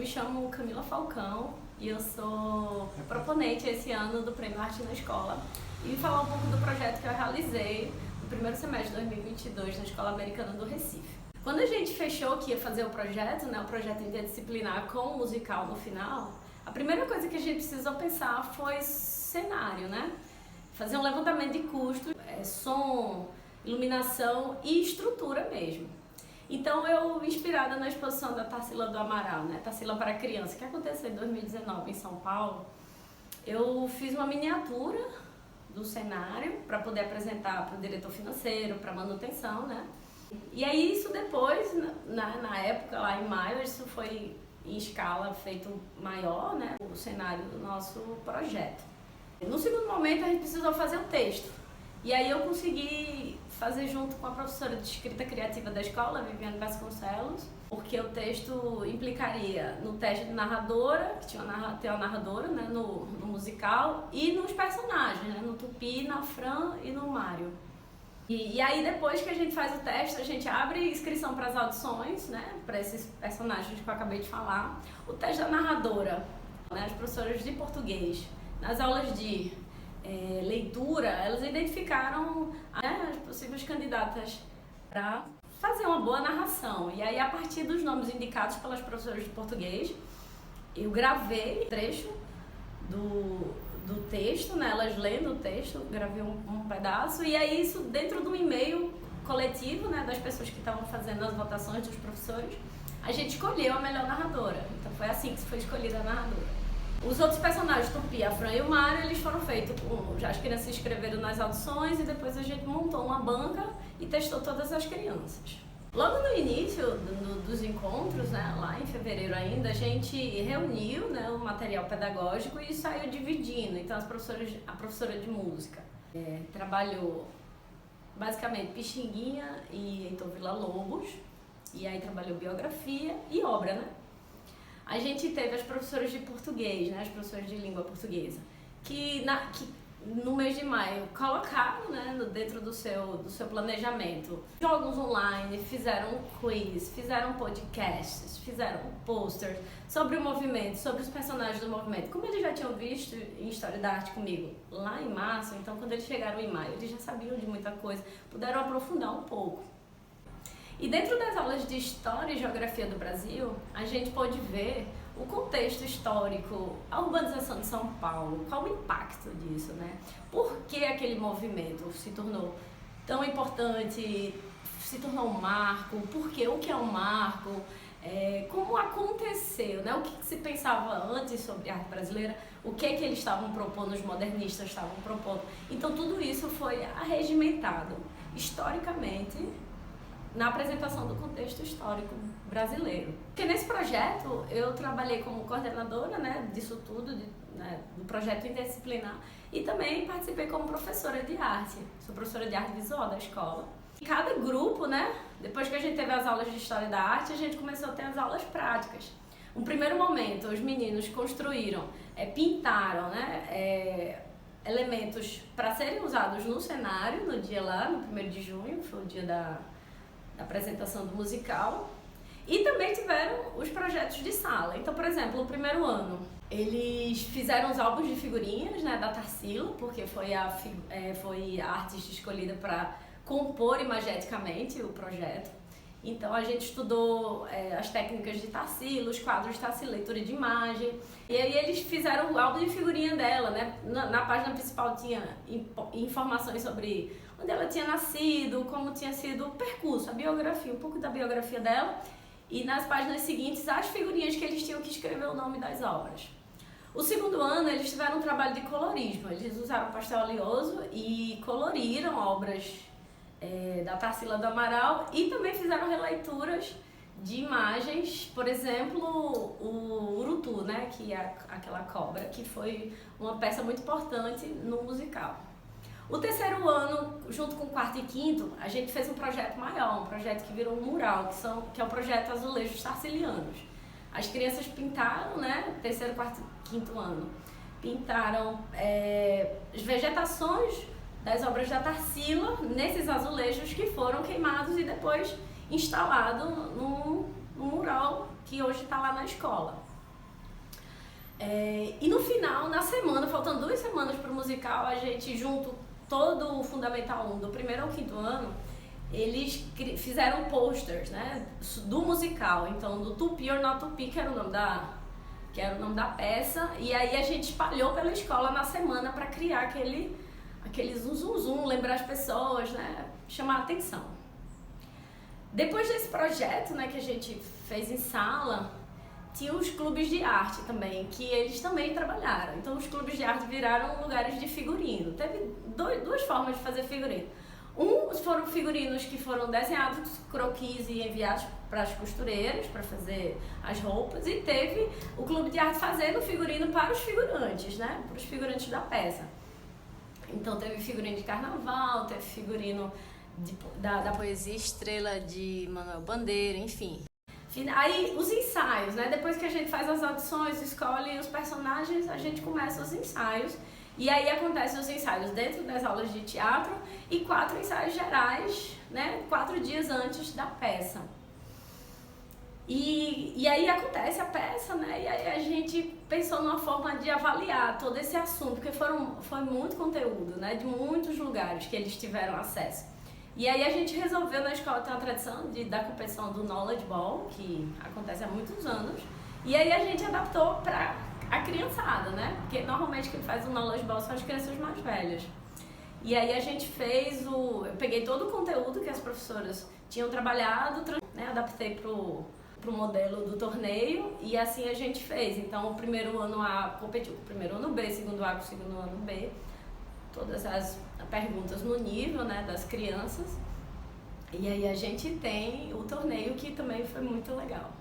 chamo Camila Falcão e eu sou proponente esse ano do Prêmio Arte na Escola e vim falar um pouco do projeto que eu realizei no primeiro semestre de 2022 na Escola Americana do Recife. Quando a gente fechou que ia fazer o projeto interdisciplinar com o musical no final, a primeira coisa que a gente precisou pensar foi cenário, né? Fazer um levantamento de custos, som, iluminação e estrutura mesmo. Então eu, inspirada na exposição da Tarsila do Amaral, né? Tarsila para Criança, que aconteceu em 2019 em São Paulo, eu fiz uma miniatura do cenário para poder apresentar para o diretor financeiro, para manutenção, né? E aí isso depois, na época, lá em maio, isso foi em escala feito maior, né? O cenário do nosso projeto. No segundo momento a gente precisou fazer um texto. E aí eu consegui fazer junto com a professora de escrita criativa da escola, Viviane Vasconcelos, porque o texto implicaria no teste de narradora, que tem uma narradora, né, no musical, e nos personagens, né, no Tupi, na Fran e no Mário. E aí depois que a gente faz o teste, a gente abre inscrição para as audições, né, para esses personagens que eu acabei de falar. O teste da narradora, né, as professoras de português, nas aulas de leitura, elas identificaram, né, as possíveis candidatas para fazer uma boa narração. E aí, a partir dos nomes indicados pelas professoras de português, eu gravei trecho do texto, né, elas lendo o texto, gravei um pedaço, e aí isso dentro de um e-mail coletivo, né, das pessoas que estavam fazendo as votações, dos professores, a gente escolheu a melhor narradora. Então foi assim que foi escolhida a narradora. Os outros personagens, Tupi, a Fran e o Mário, eles foram feitos, já as crianças se inscreveram nas audições e depois a gente montou uma banca e testou todas as crianças. Logo no início dos encontros, né, lá em fevereiro ainda, a gente reuniu, né, o material pedagógico e saiu dividindo. Então a professora de música trabalhou basicamente Pixinguinha e Heitor Villa-Lobos, e aí trabalhou biografia e obra, né? A gente teve as professoras de português, né, as professoras de língua portuguesa, que no mês de maio colocaram, né, dentro do seu planejamento jogos online, fizeram quiz, fizeram podcasts, fizeram posters sobre o movimento, sobre os personagens do movimento. Como eles já tinham visto em História da Arte comigo lá em março, então quando eles chegaram em maio, eles já sabiam de muita coisa, puderam aprofundar um pouco. E dentro das aulas de História e Geografia do Brasil, a gente pôde ver o contexto histórico, a urbanização de São Paulo, qual o impacto disso, né? Por que aquele movimento se tornou tão importante, se tornou um marco, por quê? O que é um marco, como aconteceu, né? O que se pensava antes sobre a arte brasileira, o que eles estavam propondo, os modernistas estavam propondo. Então tudo isso foi arregimentado historicamente na apresentação do contexto histórico brasileiro. Porque nesse projeto eu trabalhei como coordenadora, né, disso tudo, do projeto interdisciplinar, e também participei como professora de arte. Sou professora de arte visual da escola. E cada grupo, né, depois que a gente teve as aulas de História da Arte, a gente começou a ter as aulas práticas. No primeiro momento, os meninos construíram, pintaram, né, elementos para serem usados no cenário, no dia lá, no 1º de junho, foi o dia da apresentação do musical, e também tiveram os projetos de sala. Então, por exemplo, o primeiro ano, eles fizeram os álbuns de figurinhas, né, da Tarsila, porque foi a artista escolhida para compor imageticamente o projeto. Então a gente estudou as técnicas de Tarsila, os quadros de Tarsila, leitura de imagem, e aí eles fizeram o álbum de figurinha dela, né? Na página principal tinha informações sobre onde ela tinha nascido, como tinha sido o percurso, a biografia, um pouco da biografia dela, e nas páginas seguintes as figurinhas que eles tinham que escrever o nome das obras. O segundo ano eles tiveram um trabalho de colorismo, eles usaram pastel oleoso e coloriram obras da Tarsila do Amaral e também fizeram releituras de imagens, por exemplo, o Urutu, né, que é aquela cobra, que foi uma peça muito importante no musical. O terceiro ano, junto com o quarto e quinto, a gente fez um projeto maior, um projeto que virou um mural, que é o projeto Azulejos Tarsilianos. As crianças pintaram, né, terceiro, quarto e quinto ano, pintaram as vegetações das obras da Tarsila nesses azulejos que foram queimados e depois instalados num mural que hoje está lá na escola. E no final, na semana, faltando 2 semanas para o musical, a gente junto todo o Fundamental 1, do primeiro ao 5º ano, eles fizeram posters, né, do musical, então do Tupi or Not Tupi, que era o nome da peça, e aí a gente espalhou pela escola na semana para criar aquele zum, lembrar as pessoas, né, chamar a atenção. Depois desse projeto, né, que a gente fez em sala, tinha os clubes de arte também, que eles também trabalharam. Então os clubes de arte viraram lugares de figurino. Teve duas formas de fazer figurino. Foram figurinos que foram desenhados, croquis e enviados para as costureiras, para fazer as roupas. E teve o clube de arte fazendo figurino para os figurantes, né? Para os figurantes da peça. Então teve figurino de carnaval, teve figurino da poesia Estrela de Manuel Bandeira, enfim. Aí os ensaios, né? Depois que a gente faz as audições, escolhe os personagens, a gente começa os ensaios. E aí acontecem os ensaios dentro das aulas de teatro e 4 ensaios gerais, né? 4 dias antes da peça. E aí acontece a peça, né? E aí a gente pensou numa forma de avaliar todo esse assunto, porque foi muito conteúdo, né? De muitos lugares que eles tiveram acesso. E aí a gente resolveu na escola ter uma tradição da competição do Knowledge Ball, que acontece há muitos anos, e aí a gente adaptou para a criançada, né? Porque normalmente quem faz o Knowledge Ball são as crianças mais velhas. E aí a gente eu peguei todo o conteúdo que as professoras tinham trabalhado, né? Adaptei pro modelo do torneio e assim a gente fez. Então o primeiro ano A competiu com o primeiro ano B, segundo A com o segundo ano B. Todas as perguntas no nível, né, das crianças. E aí a gente tem o torneio, que também foi muito legal.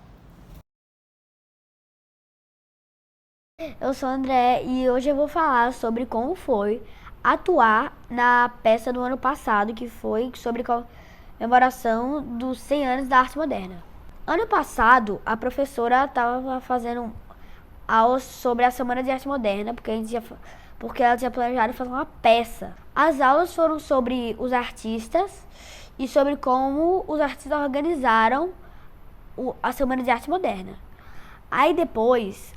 Eu sou o André e hoje eu vou falar sobre como foi atuar na peça do ano passado, que foi sobre comemoração dos 100 anos da arte moderna. Ano passado, a professora estava fazendo aulas sobre a Semana de Arte Moderna, porque ela tinha planejado fazer uma peça. As aulas foram sobre os artistas e sobre como os artistas organizaram a Semana de Arte Moderna. Aí depois,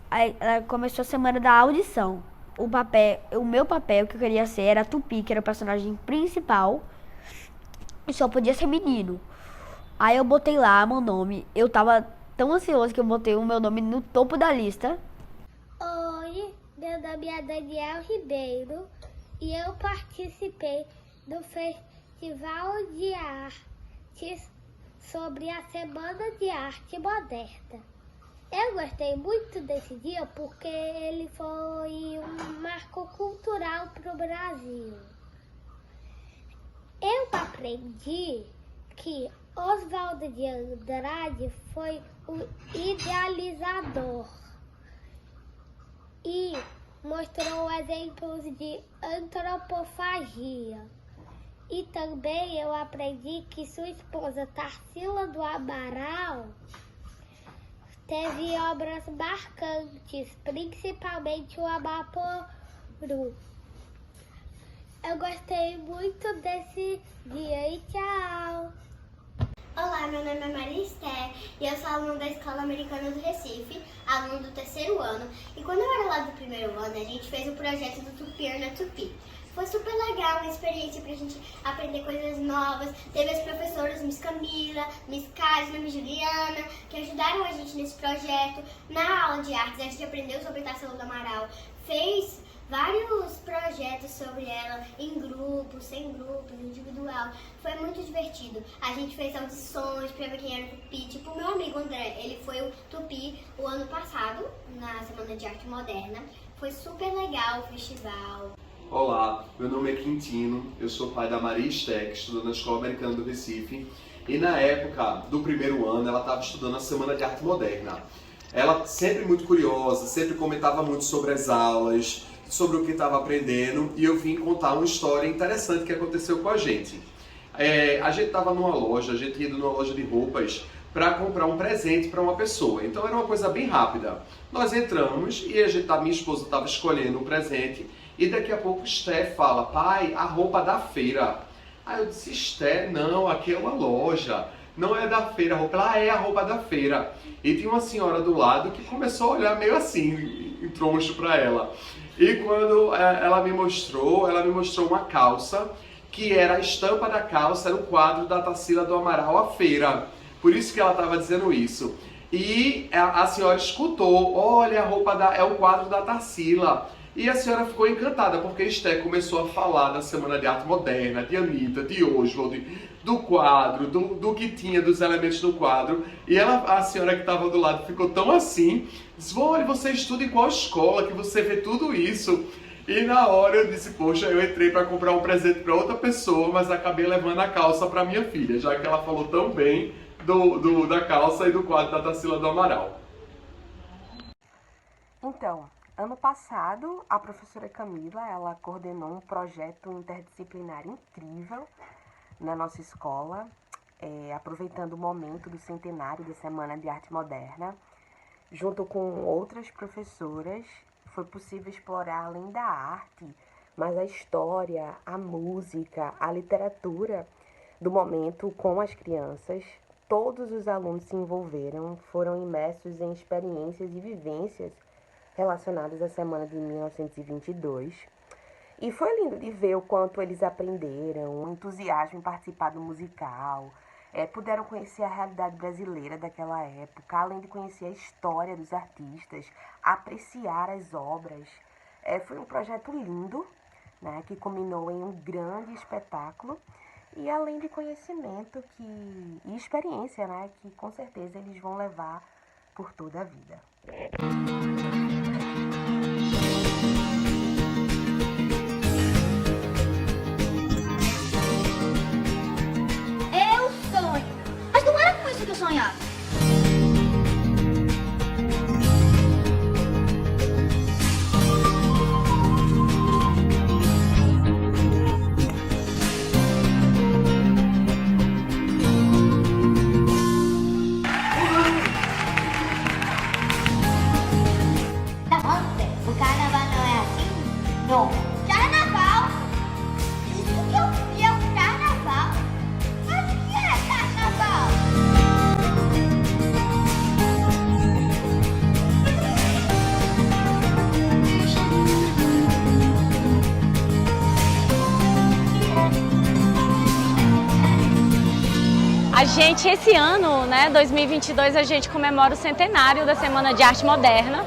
começou a semana da audição. O meu papel que eu queria ser era Tupi, que era o personagem principal, e só podia ser menino. Aí eu botei lá meu nome, eu tava tão ansioso que eu botei o meu nome no topo da lista. Oi, meu nome é Daniel Ribeiro e eu participei do Festival de Artes sobre a Semana de Arte Moderna. Eu gostei muito desse dia porque ele foi um marco cultural para o Brasil. Eu aprendi que Oswaldo de Andrade foi o idealizador e mostrou exemplos de antropofagia. E também eu aprendi que sua esposa Tarsila do Amaral teve obras marcantes, principalmente o Amapuru. Eu gostei muito desse dia e tchau! Olá, meu nome é Maria Esther e eu sou aluna da Escola Americana do Recife, aluna do 3º ano. E quando eu era lá do 1º ano, a gente fez o projeto do Tupi or Not Tupi. Foi super legal, uma experiência pra gente aprender coisas novas. Teve as professoras Miss Camila, Miss Kássia, Miss Juliana, que ajudaram a gente nesse projeto. Na aula de artes, a gente aprendeu sobre Tarsila do Amaral, fez vários projetos sobre ela, em grupos, sem grupos, individual. Foi muito divertido. A gente fez audições pra ver quem era o Tupi. Tipo, o meu amigo André, ele foi o Tupi o ano passado, na Semana de Arte Moderna. Foi super legal o festival. Olá, meu nome é Quintino, eu sou pai da Maria Esther, que estuda na Escola Americana do Recife. E na época do 1º ano, ela estava estudando a Semana de Arte Moderna. Ela sempre muito curiosa, sempre comentava muito sobre as aulas, sobre o que estava aprendendo, e eu vim contar uma história interessante que aconteceu com a gente. A gente estava numa loja, a gente ia numa loja de roupas para comprar um presente para uma pessoa. Então era uma coisa bem rápida. Nós entramos e minha esposa estava escolhendo o presente e daqui a pouco Esther fala: pai, a roupa da feira. Aí eu disse: Esther, não, aqui é uma loja, não é da feira a roupa. Ela é a roupa da feira. E tinha uma senhora do lado que começou a olhar meio assim, troncho para ela. E quando ela me mostrou uma calça, que era a estampa da calça, era o quadro da Tarsila do Amaral, A Feira. Por isso que ela estava dizendo isso. E a senhora escutou, olha, a roupa é o quadro da Tarsila. E a senhora ficou encantada, porque Esté começou a falar da Semana de Arte Moderna, de Anitta, de Oswald, do quadro, do que tinha, dos elementos do quadro. E a senhora que estava do lado ficou tão assim, disse, olha, você estuda em qual escola que você vê tudo isso? E na hora eu disse, poxa, eu entrei para comprar um presente para outra pessoa, mas acabei levando a calça para minha filha, já que ela falou tão bem da calça e do quadro da Tarsila do Amaral. Então, ano passado, a professora Camila, ela coordenou um projeto interdisciplinar incrível na nossa escola, aproveitando o momento do centenário da Semana de Arte Moderna. Junto com outras professoras, foi possível explorar além da arte, mas a história, a música, a literatura do momento com as crianças. Todos os alunos se envolveram, foram imersos em experiências e vivências relacionadas à Semana de 1922. E foi lindo de ver o quanto eles aprenderam, o entusiasmo em participar do musical, puderam conhecer a realidade brasileira daquela época, além de conhecer a história dos artistas, apreciar as obras. Foi um projeto lindo, né, que culminou em um grande espetáculo e além de conhecimento e experiência, né, que com certeza eles vão levar por toda a vida. Mas não era com isso que eu sonhava. Tá bom, o carnaval não é assim? Não. Carnaval? Isso que eu vi é um carnaval. Mas o que é carnaval? A gente, esse ano, né, 2022, a gente comemora o centenário da Semana de Arte Moderna.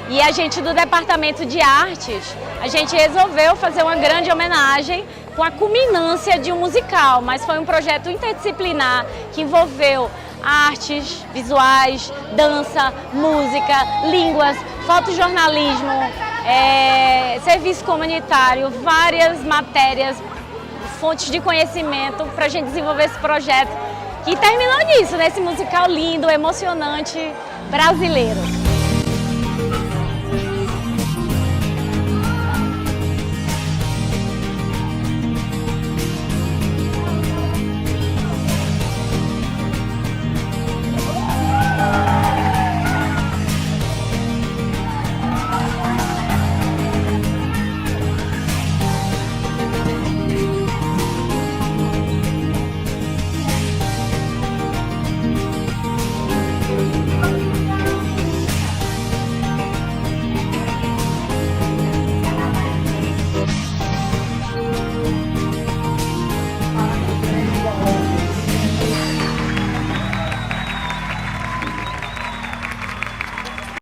E a gente do Departamento de Artes, a gente resolveu fazer uma grande homenagem com a culminância de um musical, mas foi um projeto interdisciplinar que envolveu artes, visuais, dança, música, línguas, fotojornalismo, serviço comunitário, várias matérias, fontes de conhecimento para a gente desenvolver esse projeto que terminou nisso, nesse musical lindo, emocionante, brasileiro.